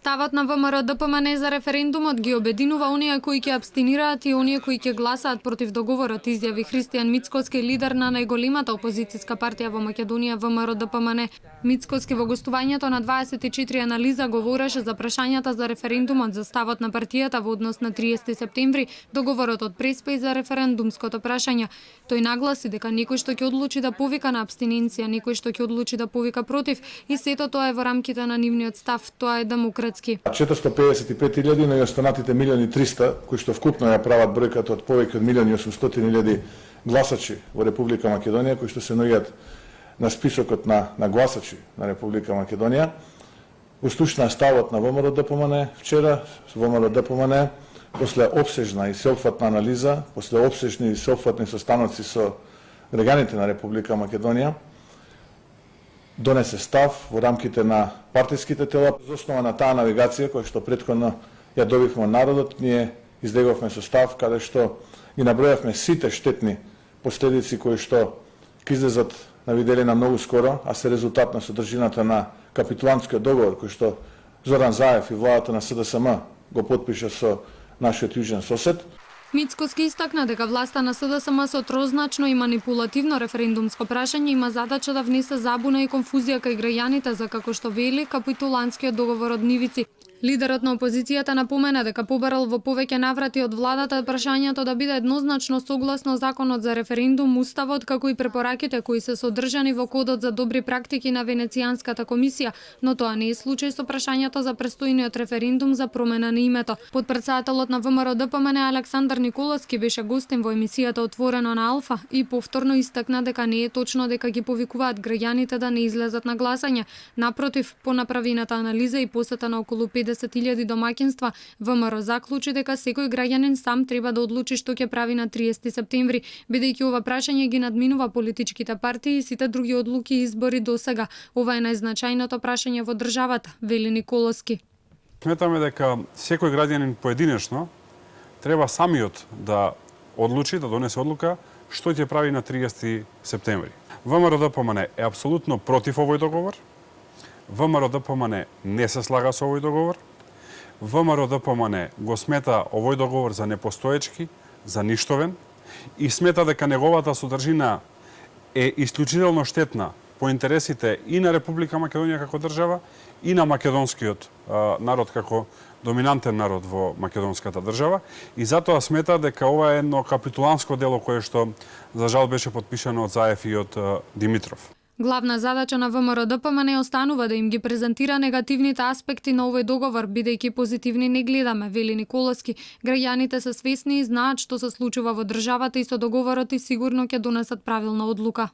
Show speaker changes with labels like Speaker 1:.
Speaker 1: Ставот на ВМРО-ДПМН за референдумот ги обединува оние кои ќе абстинираат и оние кои ќе гласаат против договорот, изјави Христијан Мицкоски, лидер на најголемата опозицијска партија во Македонија ВМРО-ДПМН. Мицкоски во гостувањето на 24 анализа говореше за прашањата за референдумот, за ставот на партијата во однос на 30 септември, договорот од Преспа и за референдумското прашање. Тој нагласи дека некој што ќе одлучи да повика на абстиненција, некој што ќе одлучи да повика против, и сето тоа е во рамките на нивниот став, тоа е демократски.
Speaker 2: 455.000 на останатите 1.300.000, кои што вкупно ја прават бројката од повеќе од 1.800.000 гласачи во Република Македонија, кои што се наоѓаат на списокот на гласачи на Република Македонија. Устушна ставот на ВМРО-ДПМН вчера. ВМРО-ДПМН после опсежна и сеопфатна анализа, после опсежни и сеопфатни состаноци со граѓаните на Република Македонија, донесе став во рамките на партиските тела. За основа на таа навигација која што претходно ја добивме од народот, ние излеговме со став каде што ги набројавме сите штетни последици кои што ќе излезат на виделина многу скоро, а се резултат на содржината на капитулантскиот договор кој што Зоран Заев и владата на СДСМ го потпиша со нашиот јужен сосед.
Speaker 1: Мицкоски истакна дека власта на СДСМ со трозначно и манипулативно референдумско прашање има задача да внесе забуна и конфузија кај граѓаните за, како што вели, капитулантскиот договор од нивици. Лидерот на опозицијата напомена дека побарал во повеќе наврати од владата прашањето да биде еднозначно согласно законот за референдум, уставот, како и препораките кои се содржани во кодот за добри практики на Венецијанската комисија, но тоа не е случај со прашањето за престојниот референдум за промена на името. Потпредседателот на ВМРО-ДПМН Александар Николовски беше гостин во емисијата Отворено на Алфа и повторно истакна дека не е точно дека ги повикуваат граѓаните да не излезат на гласање. Напротив, по направената анализа и посета на околу 50.000 домаќинства, ВМРО заклучи дека секој граѓанин сам треба да одлучи што ќе прави на 30 септември, бидејќи ова прашање ги надминува политичките партии и сите други одлуки и избори досега. Ова е најзначајното прашање во државата, вели Николовски.
Speaker 3: Сметаме дека секој граѓанин поединечно треба самиот да одлучи, да донесе одлука што ќе прави на 30 септември. ВМРО-ДПМН е апсолутно против овој договор. ВМРО-ДПМН не се слага со овој договор. ВМРО-ДПМН го смета овој договор за непостоечки, за ништовен и смета дека неговата содржина е исклучително штетна по интересите и на Република Македонија како држава и на македонскиот народ како доминантен народ во македонската држава, и затоа смета дека ова е едно капитуланско дело кое што за жал беше потпишано од Заев и од Димитров.
Speaker 1: Главна задача на ВМРО-ДПМН останува да им ги презентира негативните аспекти на овој договор, бидејќи позитивни не гледаме, вели Николовски. Граѓаните се свесни и знаат што се случува во државата и со договорот и сигурно ќе донесат правилна одлука.